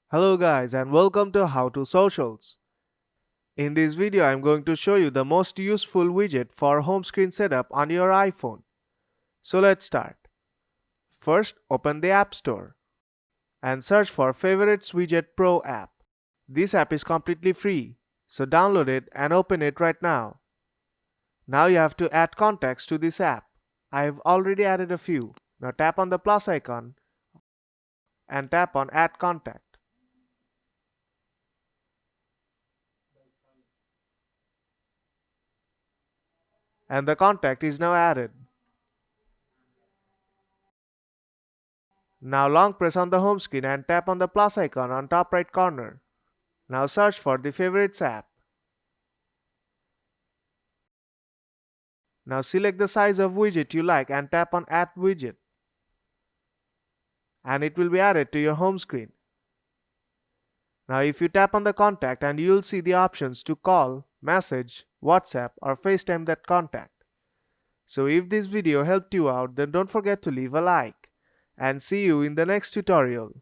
Hello guys and welcome to How to Socials. In this video I'm going to show you the most useful widget for home screen setup on your iPhone. So let's start. First open the App Store and search for Favorites Widget Pro app. This app is completely free, so download it and open it right now. Now you have to add contacts to this app. I have already added a few. Now tap on the plus icon and tap on Add Contact. And the contact is now added. Now long press on the home screen and tap on the plus icon on top right corner. Now search for the Favorites app. Now select the size of widget you like and tap on Add Widget. And it will be added to your home screen. Now if you tap on the contact and you will see the options to call, message, WhatsApp or FaceTime that contact. So if this video helped you out, then don't forget to leave a like. And see you in the next tutorial.